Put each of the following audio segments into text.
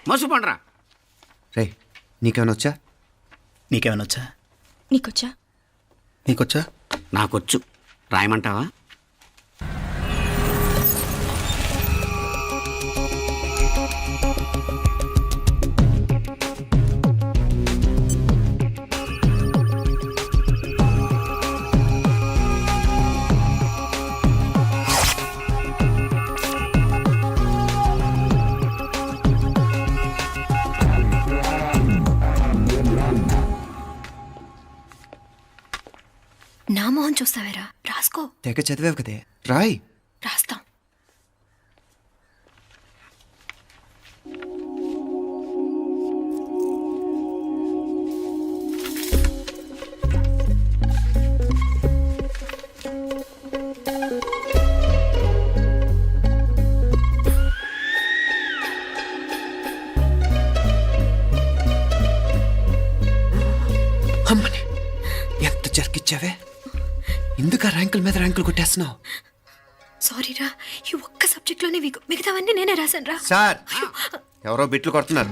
మసు పండ్రా. రే నీకేమైనా వచ్చా? నీకేమైనా వచ్చా? నీకొచ్చా? నీకొచ్చా? నాకొచ్చు. రాయమంటావా? నా మొహం చూస్తావేరా, రాసుకో. తెగ చదివావు కదే, రాయ్. రాస్తాం. అమ్మని ఎంత జరికిచ్చావే, ఎందుకు ర్యాంకుల మీద ర్యాంకులు కొట్టేస్తున్నావు? సారీరా, ఈ ఒక్క సబ్జెక్ట్లోనే మిగతావన్నీ నేనే రాశాను రా. సార్, ఎవరో బిట్లు కొడుతున్నారు.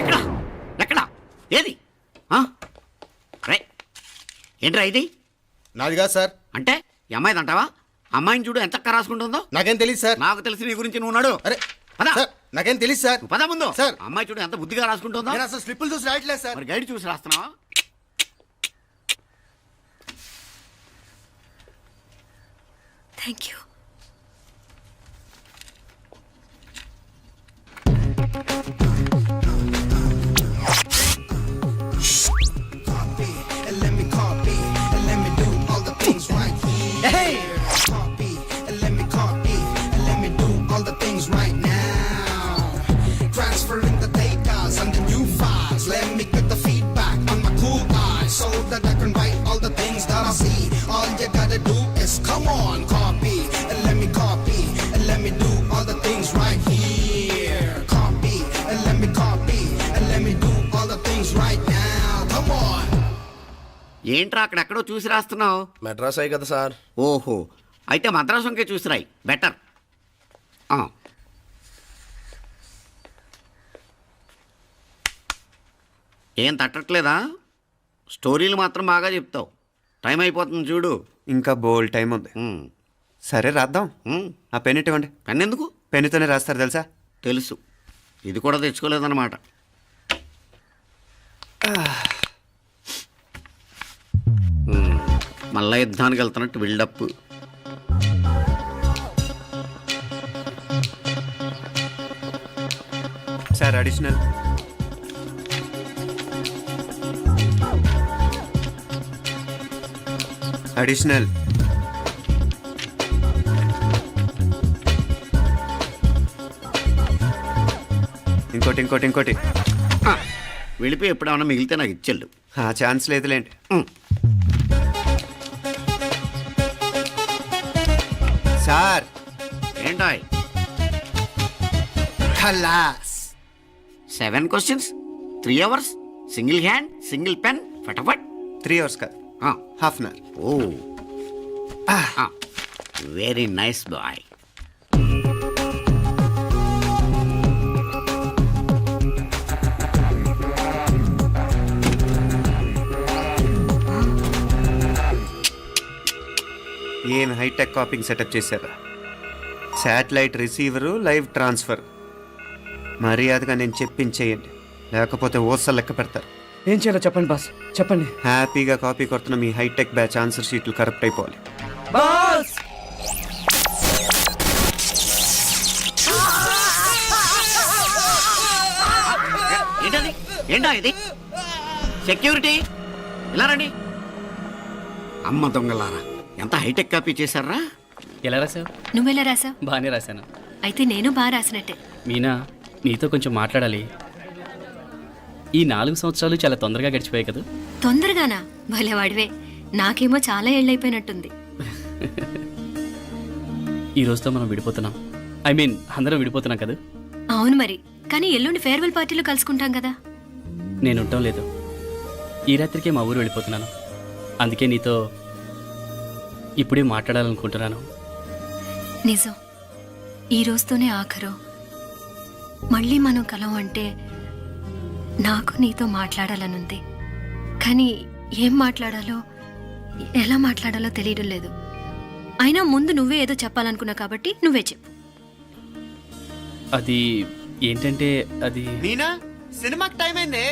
ఎక్కడ ఎక్కడ ఏది? ఏంట్రా ఇది? నాది కాదు సార్. అంటే ఈ అమ్మాయిది అంటావా? అమ్మాయిని చూడు ఎంత రాసుకుంటుందో. నాకేం తెలియదు సార్. నాకు తెలిసి నీ గురించి నువ్వు నాడు. అరే పద. సార్, నాకేం తెలియదు సార్. నువ్వు పద ముందు. సార్. అమ్మాయి చూడు ఎంత బుద్ధిగా రాసుకుంటుందో. నేను అసలు స్లిప్పులు చూసి రాయట్లేదు సార్. మరి గైడ్ చూసి రాస్తున్నావా? Thank you. Come on, copy, and let me copy, and let me do all the things right here. Copy, and let me copy, and let me do all the things right now. Come on. ఏంట్రా అక్కడెక్కడో చూసి రాస్తున్నావు? మెడ్రాస్ అయ్యి కదా sir. ఓహో, అయితే మద్రాసు వంకే చూసి రాయి, better. ఏం తట్టట్లేదా? స్టోరీలు మాత్రం బాగా చెప్తావు. టైం అయిపోతుంది చూడు. ఇంకా బోల్ టైం ఉంది. సరే రాద్దాం. ఆ పెన్ ఇవ్వండి. పెన్ ఎందుకు? పెన్నుతోనే రాస్తారు తెలుసా? తెలుసు. ఇది కూడా తెచ్చుకోలేదన్నమాట. మళ్ళా యుద్ధానికి వెళ్తున్నట్టు బిల్డప్. Sir additional. అడిషనల్. ఇంకోటి ఇంకోటి ఇంకోటి. వెళ్ళిపోయి ఎప్పుడేమన్నా మిగిలితే నాకు ఇచ్చెళ్ళు. ఆ ఛాన్స్ లేదులేండి. సార్ ఏంటాయ్? ఖలాస్. 7 questions, 3 hours, single hand, single pen, ఫటాఫట్. 3 hours కాదు, half an hour. Oh, very nice boy. ఏం హైటెక్ కాపింగ్ సెటప్ చేశారా? Satellite receiver, live transfer. మర్యాదగా నేను చెప్పించేయండి, లేకపోతే ఓసలు లెక్క పెడతారు. ఏం చేయాలో చెప్పండి బాస్, చెప్పండి. హ్యాపీగా కాపీ కొడుతున్న మీ హైటెక్ బ్యాచ్ ఆన్సర్ షీట్లు కరెక్ట్ అయిపోవాలి. బాస్ ఏంటది? ఏంటా ఇది? సెక్యూరిటీ ఇలా రండి. అమ్మ దొంగలారా, ఎంత హైటెక్ కాపీ చేశారా? ఎలా రాసావు? నువ్వెలా రాసావు? బాగానే రాశాను. అయితే నేను బాగా రాసినట్టే. మీనా, నీతో కొంచెం మాట్లాడాలి. ఈ 4 సంవత్సరాలు చాలా తొందరగా గడిచిపోయాయి కదా? తొందరగానా? భలేవాడివే. నాకేమో చాలా ఏళ్ళైపోయినట్టుంది. ఈ రోజుతో మనం విడిపోతున్నాం. అందరం విడిపోతున్నాం కదా? అవును మరి, కానీ ఎల్లుండి ఫేర్వెల్ పార్టీలో కలుసుకుంటాం కదా. నేను ఉండటం లేదు. ఈ రాత్రికే మా ఊరు వెళ్ళిపోతున్నాను. అందుకే నీతో ఇప్పుడే మాట్లాడాలనుకుంటున్నాను. నిజం, ఈ రోజుతోనే ఆఖరు. మళ్ళీ మనం కలం అంటే నాకు నీతో మాట్లాడాలనుంది. కానీ ఏం మాట్లాడాలో ఎలా మాట్లాడాలో తెలియడం లేదు. అయినా ముందు నువ్వే ఏదో చెప్పాలనుకున్నా కాబట్టి నువ్వే చెప్పు. అది ఏంటంటే అది మీనా సినిమాకి టైం అయింది,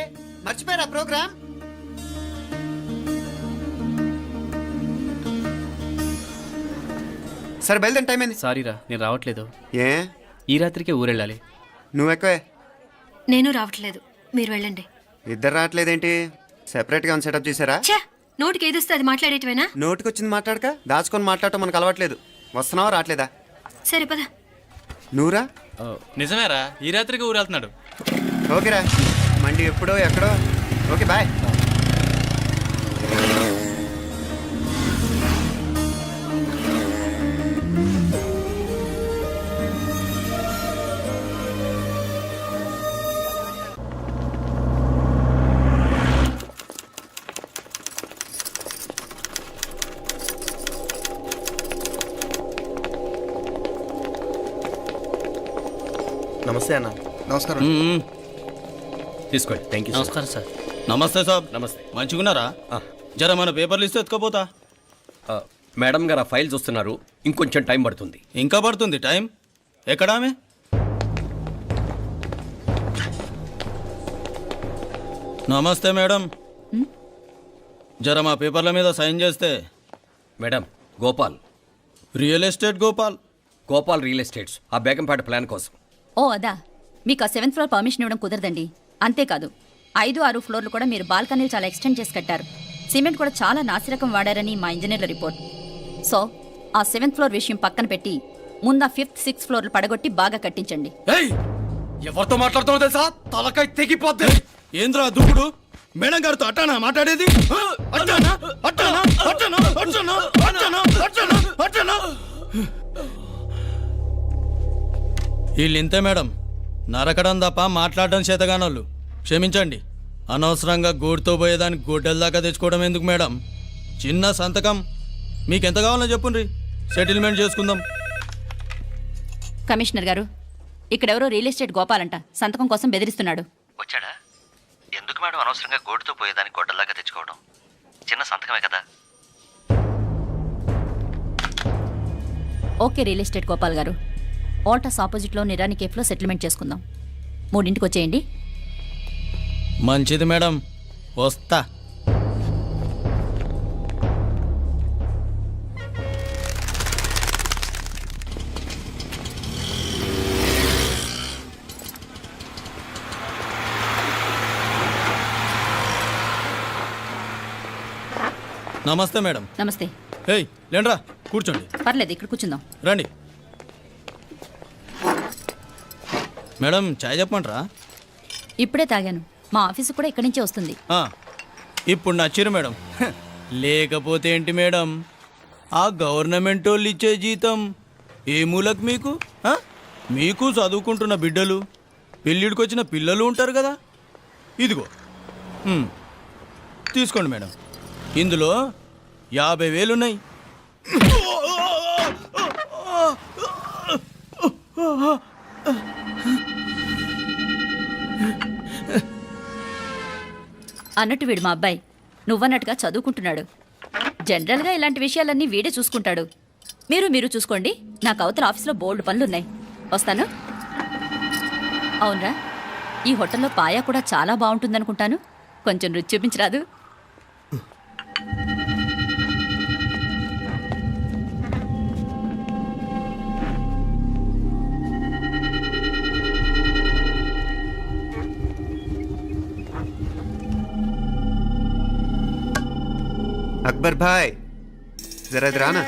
మర్చిపోయారా ప్రోగ్రామ్? సరే బయలుదేరి, టైం అయింది. సారీరా నేను రావట్లేదు. ఏ ఈ రాత్రికే ఊరెళ్ళాలి. నువ్వు ఎక్కువే. నేను రావట్లేదు, మీరు వెళ్ళండి. ఇద్దరు రావట్లేదేంటి? సెపరేట్గా సెటప్ చేశారా? ఛే, నోటికి ఏదొస్తే అది మాట్లాడేటివేనా? నోటికి వచ్చింది మాట్లాడక దాచుకొని మాట్లాడటం మనకు అలవాట్లేదు. వస్తున్నావా రావట్లేదా? సరే పద. నువ్వురా. నిజమేరా, ఈ రాత్రికి ఊరు వెళ్తున్నాడు. ఓకేరా, మండి ఎప్పుడో ఎక్కడో. Okay bye. నమస్తే అన్న. నమస్కారం. తీసుకోండి. Thank you. నమస్కారం సార్. నమస్తే సాబ్. నమస్తే. మంచిగున్నారా? జర మన పేపర్లు ఇస్తే ఎత్తుకోపోతా. మేడం గారు ఆ ఫైల్ చూస్తున్నారు, ఇంకొంచెం టైం పడుతుంది. ఇంకా పడుతుంది టైం. ఎక్కడా ఆమె? నమస్తే మేడం. జర మా పేపర్ల మీద సైన్ చేస్తే. Madam, Gopal real estate Gopal. Gopal real estates, ఆ బేగంపేట ప్లాన్ కోసం. ఓ అదా, మీకు ఆ 7th ఫ్లోర్ పర్మిషన్ ఇవ్వడం కుదరదండి. అంతేకాదు 5, 6 ఫ్లోర్లు కూడా మీరు బాల్కనీలు చాలా ఎక్స్టెండ్ చేసి కట్టారు. సిమెంట్ కూడా చాలా నాసిరకం వాడారని మా ఇంజనీర్ల రిపోర్ట్. సో ఆ 7th ఫ్లోర్ విషయం పక్కన పెట్టి ముందు ఆ 5th, 6th ఫ్లోర్లు పడగొట్టి బాగా కట్టించండి. ఎవరితో మాట్లాడుతున్నావు తెలుసా? తలకాయ తెగిపోద్ది. ఏంద్రా దూకుడు? మేడం గారితో అట్టానా మాట్లాడేది? అట్టానా అట్టానా అట్టానా అట్టానా అట్టానా అట్టానా అట్టానా? వీళ్ళు ఇంతే మేడం, నరకడం తప్ప మాట్లాడడం చేతగానోళ్ళు. క్షమించండి, అనవసరంగా గూడుతో పోయేదానికి గొడ్డల దాకా తెచ్చుకోవడం ఎందుకు మేడం? చిన్న సంతకం మీకెంత కావాలో చెప్పుండ్రి, సెటిల్మెంట్ చేసుకుందాం. కమిషనర్ గారు, ఇక్కడెవరో రియల్ ఎస్టేట్ గోపాలంట సంతకం కోసం బెదిరిస్తున్నాడు. వచ్చాడా? ఎందుకు మేడం అనవసరంగా గోడుతో పోయేదానికి గొడ్డలాగా తెచ్చుకోవడం? చిన్న సంతకమే కదా. ఓకే రియల్ ఎస్టేట్ గోపాల్ గారు, ఆల్టాస్ ఆపోజిట్లో నిరాని కేఫ్లో సెటిల్మెంట్ చేసుకుందాం. 3ంటికి వచ్చేయండి. మంచిది మేడం, వస్తా. నమస్తే మేడం. నమస్తే. ఏయ్ లేండ్రా, కూర్చోండి. పర్లేదు, ఇక్కడ కూర్చుందాం. రండి మేడం, చాయ్ చెప్పమంటారా? ఇప్పుడే తాగాను. మా ఆఫీసు కూడా ఇక్కడి నుంచే వస్తుంది. ఇప్పుడు నచ్చిరు మేడం. లేకపోతే ఏంటి మేడం, ఆ గవర్నమెంట్ వాళ్ళు ఇచ్చే జీతం ఏ మూలకు మీకు? మీకు చదువుకుంటున్న బిడ్డలు, పెళ్ళిడికి వచ్చిన పిల్లలు ఉంటారు కదా. ఇదిగో తీసుకోండి మేడం, ఇందులో 50,000 ఉన్నాయి. అన్నట్టు వీడు మా అబ్బాయి నువ్వన్నట్టుగా చదువుకుంటున్నాడు. జనరల్గా ఇలాంటి విషయాలన్నీ వీడే చూసుకుంటాడు. మీరు చూసుకోండి. నాకు అవతల ఆఫీస్లో బోల్డ్ పనులున్నాయి. వస్తాను. అవునరా, ఈ హోటల్లో పాయా కూడా చాలా బాగుంటుందనుకుంటాను. కొంచెం రుచి చూపించరాదు? అక్బర్ భాయ్, జరా ఇది రానా.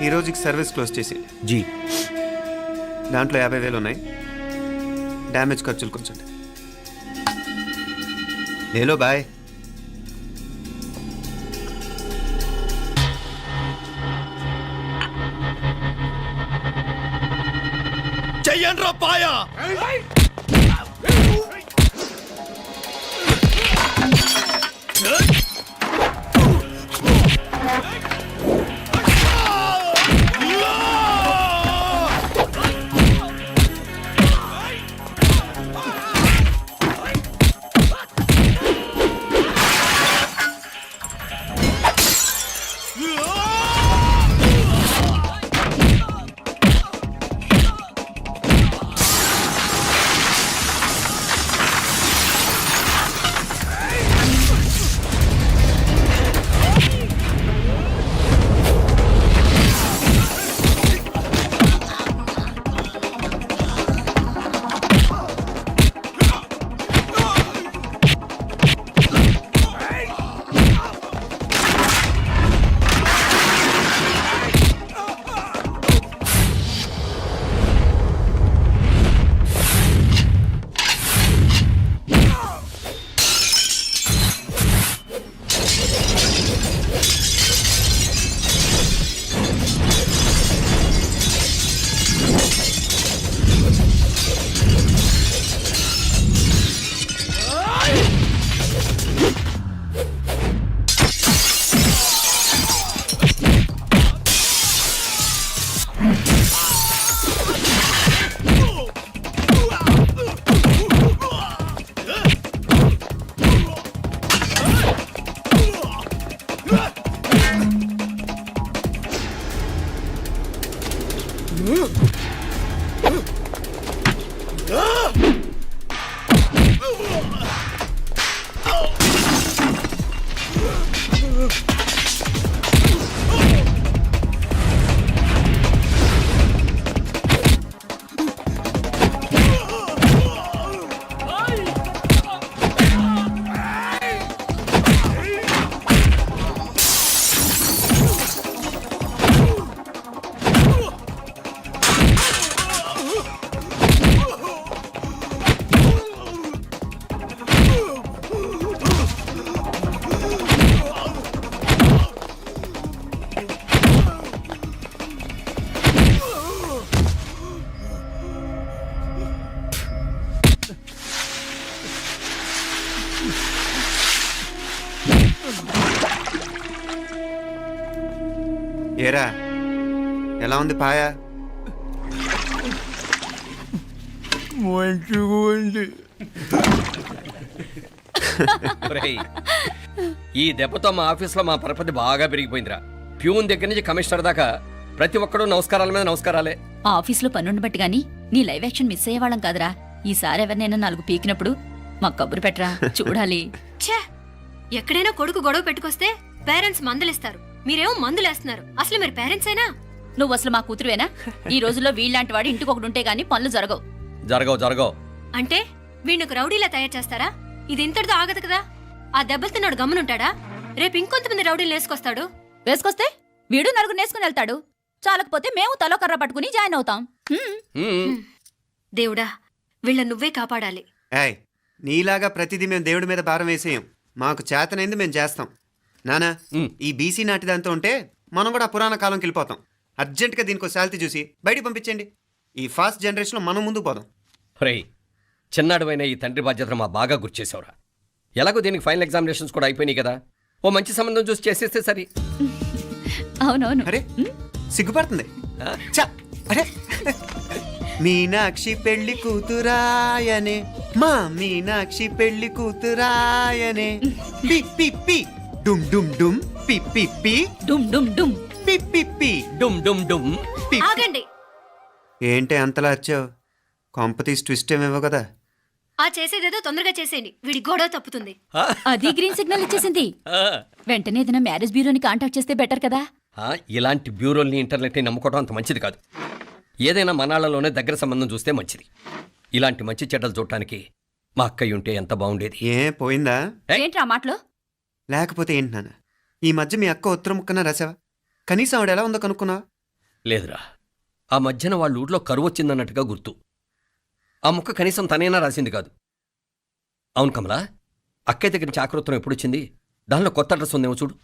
ఈ రోజుకి సర్వీస్ క్లోజ్ చేసి జీ, దాంట్లో 50,000 ఉన్నాయి. డ్యామేజ్ ఖర్చులు కొంచెం లేలో బాయ్. చెయ్యండి రా పాయా. ఏరా ఎలా ఉంది పాయా? మంచిగా ఉంది. ఒరేయ్, ఈ దెబ్బతో మా ఆఫీస్లో మా పరపతి బాగా పెరిగిపోయిందిరా. ప్యూన్ దగ్గర నుంచి కమిషనర్ దాకా ప్రతి ఒక్కడు నమస్కారాల మీద నమస్కారాలే. ఆ ఆఫీస్లో పనుండి బట్టి గాని నీ లైవ్ యాక్షన్ మిస్ అయ్యేవాళ్ళం కాదురా. ఈసారి ఎవరినైనా 4 పీకినప్పుడు మాకు కబురు పెట్టరా, చూడాలి. ఛే! ఎక్కడైనా కొడుకు గొడవ పెట్టుకొస్తే పేరెంట్స్ మందులిస్తారు, మీరేమో మందులేస్తున్నారు. అసలు మీరు పేరెంట్స్ అయినా? నువ్వు అసలు మా కూతురువేనా? ఈ రోజుల్లో వీళ్ళలాంటి వాడు ఇంటికి ఒకటి ఉంటే గానీ పనులు జరగవు. జరగవు. అంటే వీణ్ణకు రౌడీలా తయారు చేస్తారా? ఇది ఇంతటితో ఆగదు కదా. ఆ దెబ్బలుతున్నాడు గమ్మునుంటాడా? రేపు ఇంకొంతమంది రౌడీలు వేసుకొస్తాడు. వేసుకొస్తే వీడు 4 నేసుకుని వెళ్తాడు. చాలకపోతే మేము తలో కర్ర పట్టుకుని జాయిన్ అవుతాం. దేవుడా, వీళ్ళ నువ్వే కాపాడాలి. ఏయ్, నీలాగా ప్రతిదీ మేము దేవుడి మీద భారం వేసేయం. మాకు చేతనైంది మేము చేస్తాం. నానా, ఈ బీసీ నాటి దాంతో ఉంటే మనం కూడా పురాణ కాలంకి వెళ్ళిపోతాం. అర్జెంటుగా దీనికి ఒక శాలిటీ చూసి బయటికి పంపించండి. ఈ ఫాస్ట్ జనరేషన్లో మనం ముందుకు పోదాం. రేయ్, చిన్నాడువైన ఈ తండ్రి బాధ్యతను మా బాగా గుర్చేసావురా. ఎలాగో దీనికి ఫైనల్ ఎగ్జామినేషన్స్ కూడా అయిపోయినాయి కదా, ఓ మంచి సంబంధం చూసి చేసేస్తే సరి. అవునవును. అరే సిగ్గుపడుతుంది. ఛ, అరే మీనాక్షి పెళ్లి కూతురాయనే, మా మీనాక్షి పెళ్లి కూతురాయనే. పి పి పి డుమ్ డుమ్ డుమ్, పి పి పి డుమ్ డుమ్ డుమ్, పి పి పి డుమ్ డుమ్ డుమ్. పి. ఆగండి. ఏంటి అంతలా వచ్చావు? కాంపతీస్ ట్విస్ట్ ఏమేవో కదా. ఆ చేసేదేదో తొందరగా చేసేయండి, వీడి గొడవ తప్పుతుంది. అది గ్రీన్ సిగ్నల్ ఇచ్చేసింది. వెంటనే ఏదైనా మ్యారేజ్ బ్యూరోని కాంటాక్ట్ చేస్తే బెటర్ కదా. ఇలాంటి బ్యూరోల్ని ఇంటర్నెట్ని నమ్ముకోవడం అంత మంచిది కాదు. ఏదైనా మనాళ్ళలోనే దగ్గర సంబంధం చూస్తే మంచిది. ఇలాంటి మంచి చెడ్డలు చూడటానికి మా అక్కయ్య ఉంటే ఎంత బాగుండేది. ఏ పోయిందా? ఏంట్రా మాటలు? లేకపోతే ఏంటి నాన్న, ఈ మధ్య మీ అక్క ఉత్తరం ముక్కన రాసావా? కనీసం ఆవిడ ఎలా ఉందో కనుక్కున్నావా? లేదురా, ఆ మధ్యన వాళ్ళ ఊర్లో కరువు వచ్చిందన్నట్టుగా గుర్తు. ఆ ముక్క కనీసం తనైనా రాసింది కాదు. అవును కమలా, అక్కయ్య దగ్గర నుంచి ఆకృతం ఎప్పుడు వచ్చింది? దానిలో కొత్త అడ్రస్ ఉందేమో చూడు.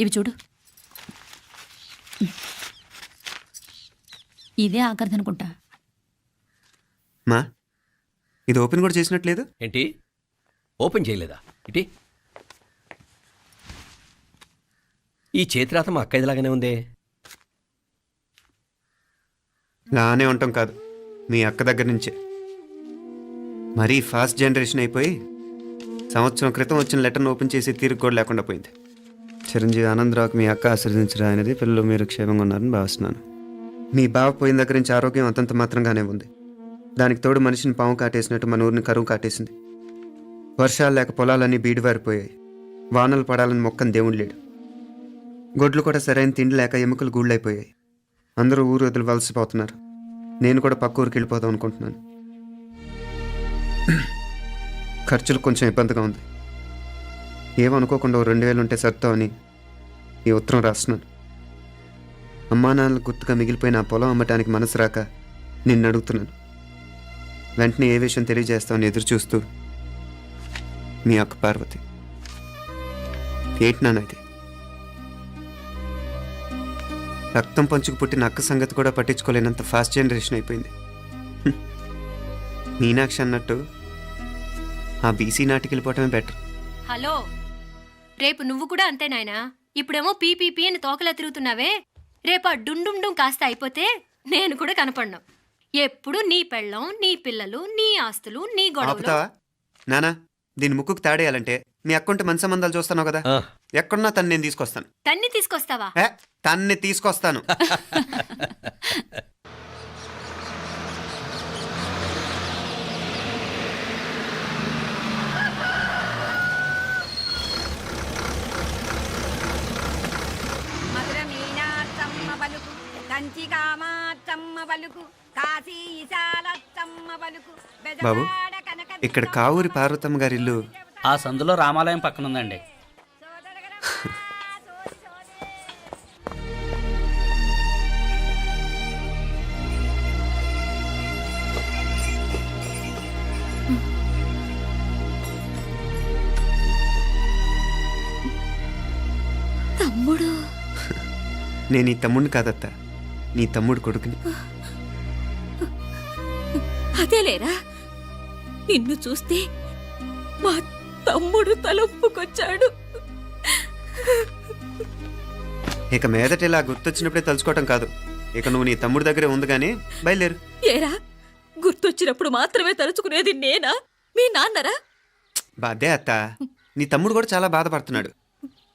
ఇవి చూడు. ఇదే ఆఖరిదనుకుంటా. మా ఇది ఓపెన్ కూడా చేసినట్లేదు. ఏంటి ఓపెన్ చేయలేదా? ఇటీ ఈ చేతిరాత మా అక్కయ్యలాగానే ఉందే. లానే ఉంటాం కాదు, మీ అక్క దగ్గర నుంచే. మరీ ఫాస్ట్ జనరేషన్ అయిపోయి సంవత్సరం క్రితం వచ్చిన లెటర్ను ఓపెన్ చేసి తీరుకు కూడా లేకుండా పోయింది. చిరంజీవి ఆనందరావుకి మీ అక్క ఆశీర్వదించరా అనేది, పిల్లలు మీరు క్షేమంగా ఉన్నారని భావిస్తున్నాను. మీ బావ పోయిన దగ్గర నుంచి ఆరోగ్యం అంతంత మాత్రంగానే ఉంది. దానికి తోడు మనిషిని పాము కాటేసినట్టు మన ఊరిని కరువు కాటేసింది. వర్షాలు లేక పొలాలన్నీ బీడివారిపోయాయి. వానలు పడాలని మొక్కని దేవుడు లేడు. గొడ్లు కూడా సరైన తిండి లేక ఎముకలు గూళ్ళైపోయాయి. అందరూ ఊరు వదిలివలసిపోతున్నారు. నేను కూడా పక్క ఊరికి వెళ్ళిపోదాం అనుకుంటున్నాను. ఖర్చులు కొంచెం ఇబ్బందిగా ఉంది. ఏమనుకోకుండా 2000 ఉంటే సర్దామని ఈ ఉత్తరం రాస్తున్నాను. అమ్మా నాన్నలు గుర్తుగా మిగిలిపోయిన ఆ పొలం అమ్మటానికి మనసు రాక నిన్ను అడుగుతున్నాను. వెంటనే ఏ విషయం తెలియజేస్తామని ఎదురు చూస్తూ మీ అక్క పార్వతి. ఏంటి నాన్న ఇది? రక్తం పంచుకు పుట్టిన అక్క సంగతి కూడా పట్టించుకోలేనంత ఫాస్ట్ జనరేషన్ అయిపోయింది. మీనాక్షి అన్నట్టు ఆ బీసీ నాటికి వెళ్ళిపోవటమే బెటర్. హలో, రేపు నువ్వు కూడా అంతే నాయనా. ఇప్పుడేమో పీపీపీ అని తోకలా తిరుగుతున్నావే, రేపు ఆ డుండుండుం కాస్త అయిపోతే నేను కూడా కనపడను. ఎప్పుడు నీ పెళ్ళం, నీ పిల్లలు, నీ ఆస్తులు, నీ గొడవలు. ఆపుతావా నానా? దీని ముక్కుకు తాడేయాలంటే మీ అక్కంటే మంచి సంబంధాలు చూస్తాను కదా, ఆ. ఎక్కడున్నా తను నేను తీసుకొస్తాను. తన్ని తీసుకొస్తావా? తన్ని తీసుకొస్తాను. మధుర మీనాత్తమ్మ పలుకు, కంచి కామాత్తమ్మ పలుకు, కాశీ ఈశాలత్తమ్మ పలుకు, బాబు, ఇక్కడ కావూరి పార్వతమ్మ గారి ఇల్లు ఆ సందులో రామాలయం పక్కన ఉందండి. తమ్ముడు? నేను ఈ తమ్ముడిని కాదత్త, నీ తమ్ముడు కొడుకుని. అదేలేరా, నిన్ను చూస్తే మా తమ్ముడు తలొప్పుకొచ్చాడు. ఇక మీదట ఇలా గుర్తొచ్చినప్పుడే తలుచుకోవటం కాదు, ఇక నువ్వు నీ తమ్ముడి దగ్గరే ఉంది కానీ బయలుదేరు. ఏరా, గుర్తొచ్చినప్పుడు మాత్రమే తలుచుకునేది నేనా, మీ నాన్నరా? అదే అత్త, నీ తమ్ముడు కూడా చాలా బాధపడుతున్నాడు.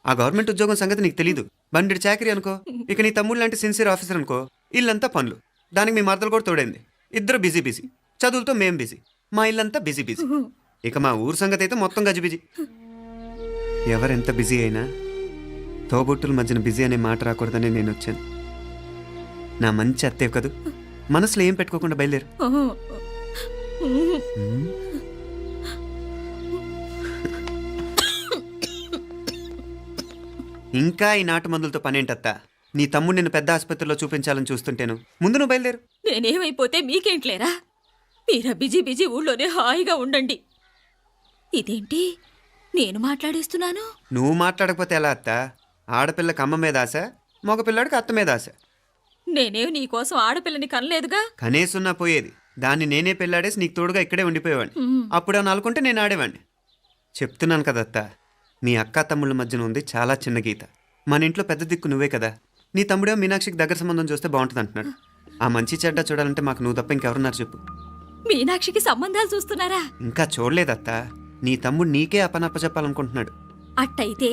ఆ గవర్నమెంట్ ఉద్యోగం సంగతి నీకు తెలీదు, బండి చాకరీ అనుకో. ఇక నీ తమ్ముడు లాంటి సిన్సియర్ ఆఫీసర్ అనుకో, ఇల్లంతా పనులు, దానికి మీ మరదలు కూడా తోడైంది. ఇద్దరు బిజీ బిజీ, చదువులతో మేం బిజీ, మా ఇల్లంతా బిజీ బిజీ. ఇక మా ఊరు సంగతి అయితే మొత్తం గజిబిజీ. ఎవరెంత బిజీ అయినా తోబుట్టుల మధ్యన బిజీ అనే మాట రాకూడదని నేను వచ్చాను. నా మంచి అత్తే కదూ, మనసులో ఏం పెట్టుకోకుండా బయలుదేరు. ఇంకా ఈ నాటు మందులతో పనేంటత్తా? నీ తమ్ముడు నిన్ను పెద్ద ఆసుపత్రిలో చూపించాలని చూస్తుంటేను. ముందు నువ్వు బయలుదేరు. నేనేమైపోతే మీకేంట్లేరా, మీరా బిజీ బిజీ ఊళ్ళోనే హాయిగా ఉండండి. ఇదేంటి నేను మాట్లాడేస్తున్నాను? నువ్వు మాట్లాడకపోతే ఎలా అత్తా? ఆడపిల్లకి అమ్మ మీద ఆశ, మగపిల్లాడికి అత్త మీద ఆశ. నేనేం నీకోసం ఆడపిల్లని కనలేదుగా. కనేసున్నా పోయేది, దాన్ని నేనే పెళ్ళాడేసి నీకు తోడుగా ఇక్కడే ఉండిపోయేవాడిని. అప్పుడు అని అనుకుంటే నేను ఆడేవాడిని. చెప్తున్నాను కదత్తా, మీ అక్క తమ్ముళ్ళ మధ్యన ఉంది చాలా చిన్న గీత. మన ఇంట్లో పెద్ద దిక్కు నువ్వే కదా. నీ తమ్ముడే మీనాక్షికి దగ్గర సంబంధం చూస్తే బాగుంటుంది అంటున్నాడు. ఆ మంచి చెడ్డ చూడాలంటే మాకు నువ్వు తప్ప ఇంకెవరున్నారు చెప్పు? మీనాక్షికి సంబంధాలు చూస్తున్నారా? ఇంకా చూడలేదత్తా. నీ తమ్ముడు నీకే అపనప్ప చెప్పాలనుకుంటున్నాడు. అట్టయితే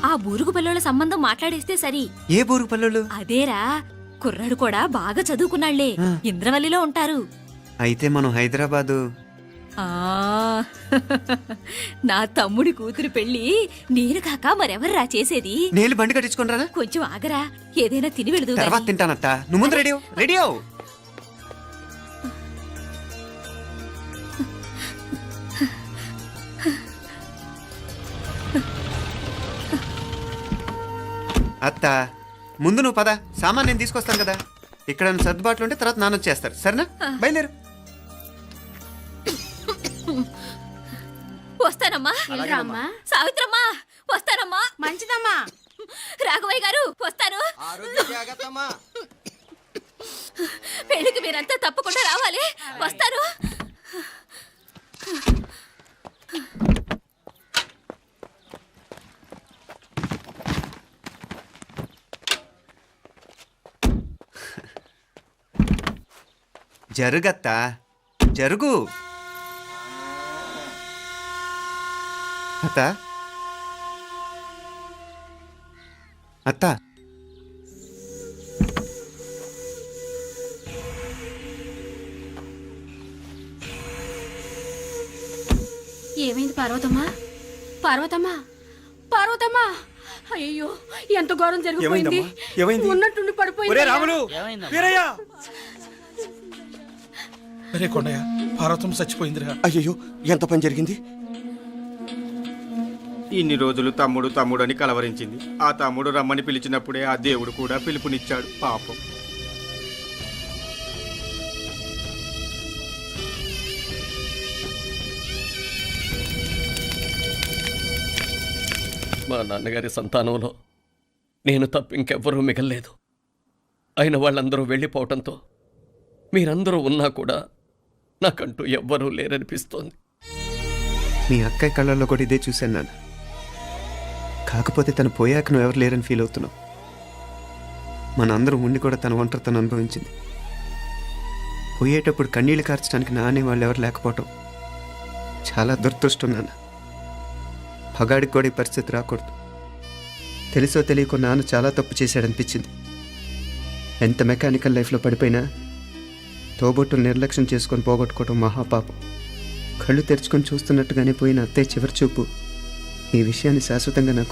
ఆ బూరుగు పల్లెల సంబంధం మాట్లాడేస్తే సరి. ఏ బూరుగు పల్లెలు? అదేరా, కుర్రాడు కూడా బాగా చదువుకున్నాళ్లే, ఇంద్రవల్లిలో ఉంటారు. అయితే మనం హైదరాబాదు. ఆ నా తమ్ముడి కూతురు పెళ్లి నేను కాక మరెవర్రా చేసేది? నేను బండి కట్టించుకుంటారా? కొంచెం ఆగరా, ఏదైనా తిని వెళదు. తర్వాత తింటానత్తా, నువ్వు ముందు రెడీ రెడీ అవు. అత్త, ముందు నువ్వు పద, సామాన్ నేను తీసుకొస్తాను కదా. ఇక్కడ సర్దుబాట్లు ఉంటే తర్వాత నాన్న వచ్చేస్తారు, సరేనా? బయలుదేరు. వస్తానమ్మా. సావిత్రమ్మా వస్తానమ్మా. మంచిదమ్మా. రాఘవయ్య గారు వస్తాను. పెళ్లికి మీరంతా తప్పకుండా రావాలి. వస్తాను. జరుగత్తా, జరుగు. అత్త, అత్త, ఏమైంది పార్వతమ్మా? పార్వతమ్మా, పార్వతమ్మా, అయ్యో ఎంత ఘోరం జరిగిపోయింది. ఉన్నట్టుండి పడిపోయింది. అరే కొండయ్య, పార్వతం చచ్చిపోయిందిరా. అయ్యో, ఎంత పని జరిగింది? ఇన్ని రోజులు తమ్ముడు తమ్ముడు అని కలవరించింది. ఆ తమ్ముడు రమ్మని పిలిచినప్పుడే ఆ దేవుడు కూడా పిలుపునిచ్చాడు. పాపం. మా నాన్నగారి సంతానంలో నేను తప్ప ఇంకెవ్వరూ మిగల్లేదు. అయిన వాళ్ళందరూ వెళ్ళిపోవటంతో మీరందరూ ఉన్నా కూడా నాకంటూ ఎవ్వరూ లేరనిపిస్తోంది. మీ అక్కయ్య కళ్ళల్లో కూడా ఇదే చూశాను నాన్న. కాకపోతే తను పోయాక నువ్వు ఎవరు లేరని ఫీల్ అవుతున్నావు. మనందరం ఉండి కూడా తన ఒంటరితను అనుభవించింది. పోయేటప్పుడు కన్నీళ్లు కార్చడానికి నానే వాళ్ళు ఎవరు లేకపోవటం చాలా దురదృష్టం నాన్న. పగాడికి కూడా ఈ పరిస్థితి రాకూడదు. తెలుసో తెలియకో నాన్న చాలా తప్పు చేశాడనిపించింది. ఎంత మెకానికల్ లైఫ్లో పడిపోయినా తోబొట్టును నిర్లక్ష్యం చేసుకొని పోగొట్టుకోవడం మహాపాపం. కళ్ళు తెరుచుకొని చూస్తున్నట్టుగానే పోయిన అత్తయ్య చివరి చూపు ఈ విషయాన్ని శాశ్వతంగా నాకు